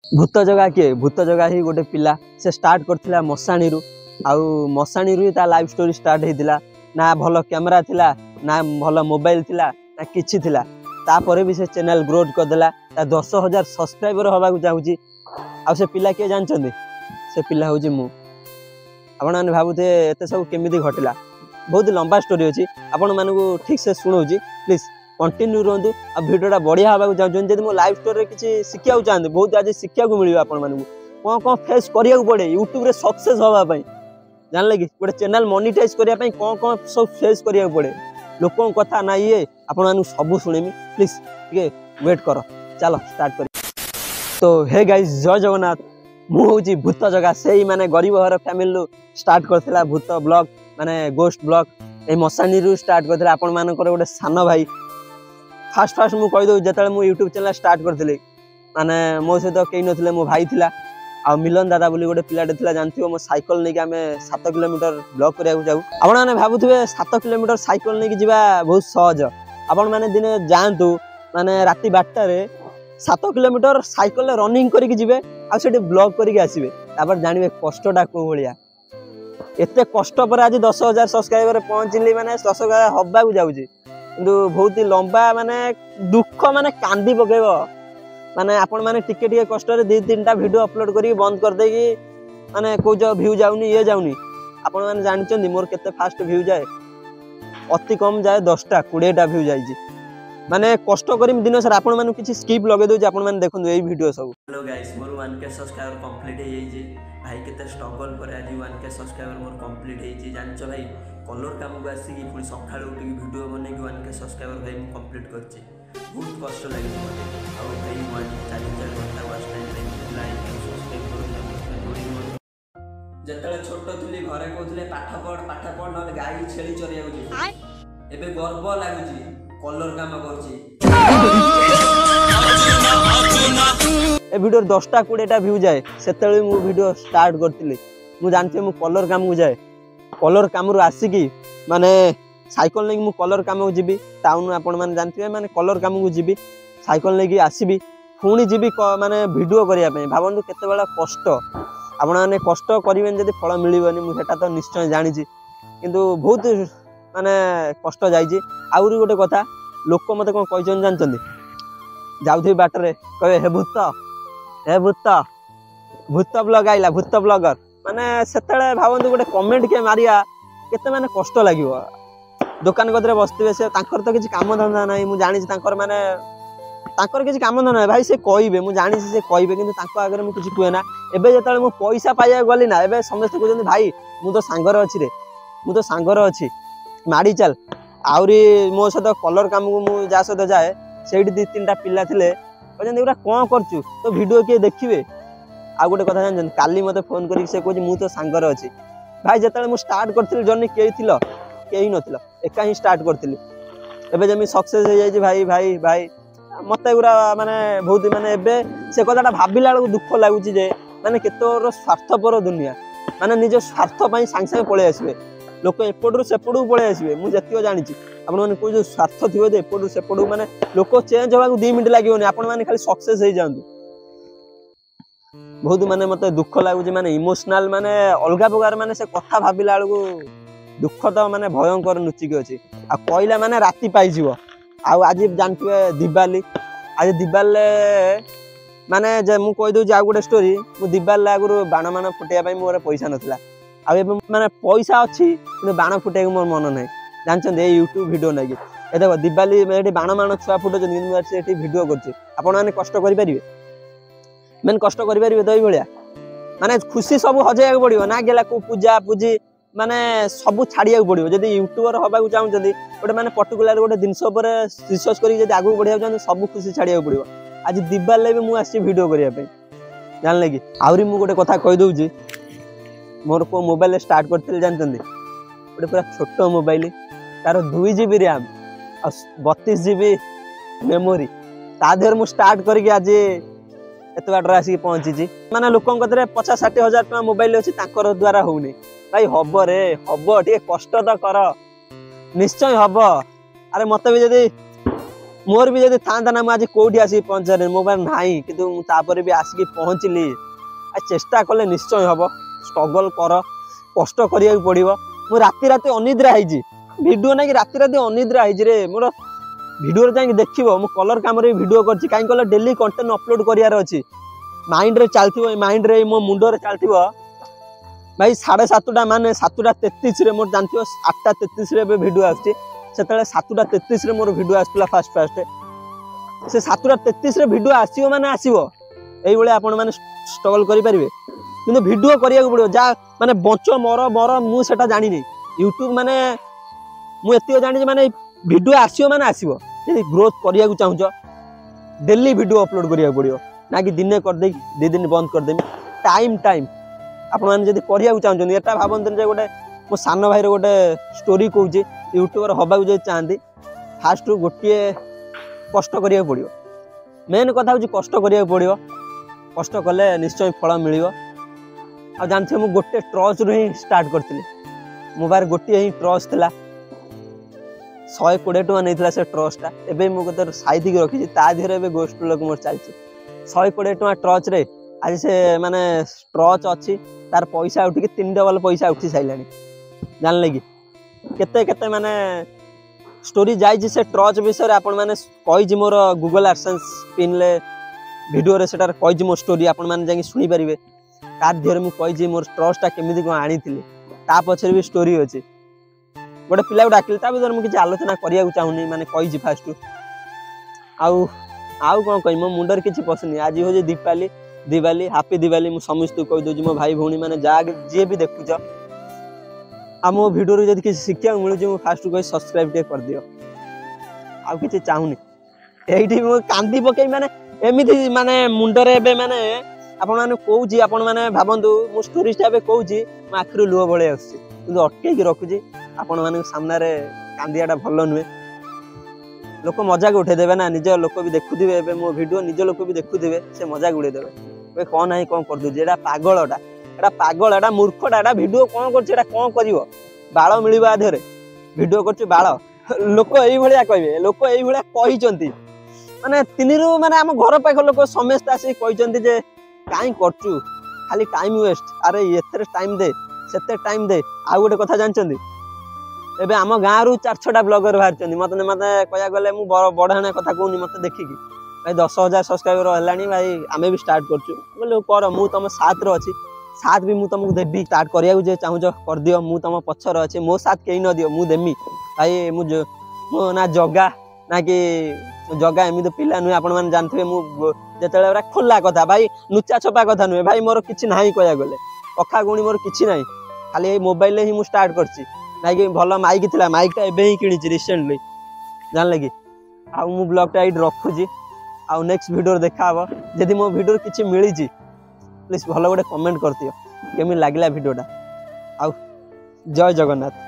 भूत जगह किए भूत जगह ही गोटे पिला से स्टार्ट करथिला मसाणी रु आउ मसाणी रु ता लाइव स्टोरी स्टार्ट हेतिला ना भल कैमरा थिला ना भल मोबाइल थिला ना किछि थिला तापर भी से चैनल ग्रोथ कर देला 10,000 सब्सक्राइबर होबा को चाहूची आ से पिला के जानचंदी से पिला होची मु आपण माने भाबुथे एते सब केमिति घटिला बहुत लंबा स्टोरी अछि आपण माने को ठीक से सुनौची प्लीज कंटिन्यू रहंतु आ वीडियोटा बढ़िया होबा को चाहूचन जदि मो लाइव स्टोरी रे किछि सिखिया को चाहंते बहुत आज सिखिया को मिलियो आपण माने को कोन फेस करिया को पड़े YouTube रे सक्सेस होबा पई जानले कि गोटे चैनल मोनेटाइज करिया पई कोन सब फेस करिया को पड़े लोकों कथा ना ये आपण माने सब सुनेमी प्लीज ठीक है वेट करो चलो स्टार्ट करी। तो हे गाइस जय जगन्नाथ मु होची भूत जगह से माने गरीब घर फैमिली लो स्टार्ट करथिला भूत ब्लॉग माने गोस्ट ब्लॉग ए मसानी रु स्टार्ट करथिला आपण मानकर गोटे सान भाई फास्ट मु कहि दउ जतले मु YouTube चैनल स्टार्ट करथिले माने मो सहित केही नथिले मो भाई थिला आ मिलन दादा बोली गोटे पिलाटे थिला जानथिबो मो साइकिल नै कि हमें 7 किलोमीटर ब्लॉक करिया को जाऊ आपण माने भाबुथिबे 7 किलोमीटर साइकिल नै कि जिबा बहुत सहज आपण माने दिने जानतु माने राती 12 रे 7 किलोमीटर साइकिल रनिंग करिक जिवे आ सेठी ब्लॉग करिक आसीबे तापर जानिबे कष्टटा को भलिया एते कष्ट पर आज 10,000 सब्सक्राइबर पहुंचली माने 10,000 हब्बा को जाउची किंतु बहुत ही लंबा माने दुख माने कांदी पकेबो माने आपण माने टिके टिके कष्ट रे 2-3टा वीडियो अपलोड करी बंद कर दे कि माने को जो व्यू जाउनी ये जाउनी आपण माने जानचंदी मोर केते फास्ट व्यू जाए अति कम जाए 10टा 20टा व्यू जाईची माने कष्ट करिम दिन सर आपण माने किछि स्किप लगे दउ जे आपण माने देखन एई वीडियो सब। हेलो गाइस मोर 1k सब्सक्राइबर कंप्लीट हे जाईची भाई केते स्ट्रगल पर आज 1k सब्सक्राइबर मोर कंप्लीट हे जाईची जानचो भाई कलर काम को आसी कि पुनी सखाळ उठी वीडियो बने कि 1k सब्सक्राइबर भाई मु कंप्लीट करची बहुत कष्ट लागि मते आ भाई 1 4 घंटा वाच टाइम लाइक सब्सक्राइब करू जतले छोट थली घरे कहथले पाठ पढ़ न गाई छेली चरिया को एबे गर्व लागुची कलर काम करची ए वीडियो 10टा 20टा व्यू जाए सेतले मु वीडियो स्टार्ट करथिले मु जानते मु कलर काम को जाए कलर काम रु आसी कि माने साइकिल नै मु कलर काम को जीबी टाउन आपण माने जानथिबे माने कलर काम को जीबी साइकिल नै कि आसीबी पुणी जीबी माने वीडियो करिया पे भाबंतु केते बेला कष्ट आपण माने कष्ट करिवेन जदी फल मिलिबनी मु सेटा तो निश्चय जानि छी किंतु बहुत माने कष्ट जाईची आउरी गोटे कथा लोक मते कोन कहिजन जानचंदी जाउथि बाटरे कहे हे भूत ब्लॉग आइला भूत ब्लॉगर माने सेतले भाबंतु गोटे कमेंट के मारिया केते माने कष्ट लागिवो दुकान गदरे बसथिबे से तांकर तो किछि काम धंदा नाही मु जानि छी तांकर माने तांकर किछि काम धंदा भाई से कहिबे मु जानि छी से कहिबे किंतु तांको आगे मु किछि कुए ना एबे जतले मु पैसा पाइया गली ना एबे समस्त कहजन भाई मु तो सांगर अछि रे मु तो सांगर अछि माडी चल आउरी मो सहित कलर काम को मु जा सहित जाए सेठी 2-3टा पिला थिले कहजन एरा कोन करछु तो वीडियो के देखिबे आ गोटे कथा जानजन काली मते फोन करी से कहछि मु तो सांगर अछि भाई जतले मु स्टार्ट करथिल जर्नी केही थिलो केही नथिला एका ही स्टार्ट करथिली एबे जमी सक्सेस हो जाई भाई भाई भाई मते गुरा माने बहुत माने एबे से कथाटा भाबिला बेलू दुख लागुची जे माने केतोर स्वार्थपर दुनिया माने निज स्वार्थ पई सांग सांग पळे आसीबे लोक एपडू सेपडू पळे आसीबे मु जतियो जानि छी आपण माने कोइ जो स्वार्थ थिबो दे एपडू सेपडू माने लोक चेंज होबा को 2 मिनिट लागियोनी आपण माने खाली सक्सेस हो जांतु बहुत माने मते दुख लागुची माने इमोशनल माने अलगा प्रकार माने से कथा भाबिला बेलू दुख तो माने भयंकर नुचिक अछि आ कोइला माने राती पाई जीवो आ आज जानथिबे दिवाली आज दिवाली माने जे मु कहि दउ जा गुटे स्टोरी मु दिवाली आगुरु बाण मान फुटिया पई मोर पैसा नथिला आ एबे माने पैसा अछि किंतु बाण फुटिया मोर मन नै जानछन ए YouTube वीडियो नै ए देखो दिवाली एठी बाण मान छुआ फुटो जन मु एठी वीडियो करछि आपण माने कष्ट करि परिबे मेन कष्ट करि परिबे दई भलिया माने खुशी सब हजाया पड़िबो ना गेला को पूजा पूजी माने सब छाड़िया पड़ो जदि यूट्यूबर हवा चाहते गोटे माने पर्टिकुलर गोटे जिनस रिसर्च कर आगे बढ़िया चाहते सब खुशी छाड़िया पड़ो आज दिवाली भी मुझे वीडियो करने जानले कि आहरी मुझे गोटे कथा कहीदे मोर को मोबाइल स्टार्ट करते जानते गोटे पूरा छोट मोबाइल तार 2 GB रैम और 32 GB मेमोरी तादेर मु स्टार्ट करके आज एत बाटर आसिक पहुंची माने लोक 50-60 हजार टका मोबाइल अच्छी द्वारा होनी भाई हब रे हब टे कष्ट तो कर निश्चय हब अरे मत भी जदि मोर भी जब था ना मुझे कौटी आसिक पहुँचारे मो पास ना कि भी आसिक पहुँचली चेष्टा कले निश्चय हम स्ट्रगल कर कष्ट करिया पड़ो मु राति राति अनिद्रा होती भिडियो ना कि राति राति अनिद्रा होती मोर भिडियो जाकि देख मु कलर कम भिडियो कर कहीं डेली कंटेंट अपलोड करार अच्छी माइंड रे चलती माइंड रे मो मुंडे चलती भाई 7:30 मान 7:33 मोर जानती 8:33 भिडियो आसती से 7:33 मोर भिडियो आसला फास्ट फास्ट से 7:33 भिडियो आसो माने आसो ये आपण मैंने स्ट्रगल करें कि भिडियो करिया पड़ो जहाँ माने बंच मर मर मुझे जानी यूट्यूब माने मुझे जानी माने भिडियो आसो माने आसो ग्रोथ करिया चाहूँ डेली भिडियो अपलोड करिया पड़ो ना कि दिने करदे 2 दिन बंद करदेमी टाइम टाइम आपण मैंने जब करिया चाहते यहाँ भावते गोटे मो सान भाई गोटे स्टोरी कौच यूट्यूबर हवा जो चाहती फास्ट गोटे कष्ट करिया पड़ो मेन कथा हूँ कष्ट करिया पड़ो कष्ट कले निश्चय फल मिल आ जानते मुझे गोटे ट्रच रू ही स्टार्ट करी मो पार गोटे ही ट्रच था 120 टଙ୍କା नहीं से ट्रचटा एवं मुझे साइड रखी देहर गोस्ट लोक मोर चलती 120 टଙ୍କା ट्रच रे आज से माने ट्रच अच्छी तार पैसा उठिक 3 डबल पैसा उठी सारे जानले कि केते केते माने स्टोरी जाइए से ट्रच विषय आपण मैंने कही मोर गूगल एडसेंस पिन ले वीडियो रे सेटार कही मो स्टोरी आपण मैंने जाकि शुणी पारे तार देहर मुझे मोर ट्रचटा केमी कौन आनी ता पछरे भी स्टोरी अच्छी गोटे पिला को डाकिली भर मुझे आलोचना करने चाहूनी माने कही फास्ट आउ कौन कह मो मुंडर किसी पसंद नहीं आज हूँ दीपावली दिवाली हापी दिवाली मुझे समस्त कहीदे मो भाई भौणी मैंने जहाँ जी भी देखुच आ मो भिडियो जब किसी शिक्षा मिलूँ फास्ट कही सब्सक्राइब कर दियो आउ कि चाहूनी ये कांदी पकई माने एमती माने मुंडरे एबे माने आपण माने कहूँ आपण माने भावतु मो स्टोरीटा एबे कहूँ मो आखिर लुह भले आसुची किंतु अटकई रखुची आपण माने सामने कांदियाटा भल नुहे लोक मजाक उठेदेवे ना निज लोक भी देखुवे मो भिडियो निज लोक भी देखुवे से मजाक उड़ेदेवे कौन ना कौन कर दूसरी पागल एटा मूर्खटा भिडियो कौन कर कौन कर बाल मिल देहरे भिडियो कर बाल लोक ये कहे लोक ये कही माने 3 रु माने आम घर पाख लोक समस्त आसिक कहते जे कहीं करचु खाली टाइम वेस्ट अरे ये टाइम दे से टाइम दे आउ गोटे कथा जानते एबे आम गाँव रु 4-6टा ब्लॉगर बाहर मत कह गले बढ़ाणा कथा कहूनी मत देखिकी भाई 10,000 सब्सक्राइबर है भाई आमे भी स्टार्ट करचु कर मु तुम साथ अच्छी साथ भी मुझे तुमको देवी स्टार्ट करा चाहूँ कर दियो मु तुम पछर अच्छे मो साथ कहीं न दियो मु देमी भाई मु ना जगा ना कि जगा एमती पिला नुहे आपण मैंने जानते मुझे खोला कथा भाई लुचा छपा कथा नुहे भाई मोर किसी ना कह गले कखा गुणी मोर किसी ना खाली मोबाइल ही मुझे स्टार्ट करची ना कि भल माइक थी माइकटा एवं ही किणी रिसेंटली जानले कि आउ मु ब्लॉगटा ये रखुची आउ नेक्स्ट वीडियो देखा जदि मो वीडियो किसी मिली प्लीज भल गोटे कमेंट कर दियो केमी लागला वीडियोटा आउ जय जगन्नाथ।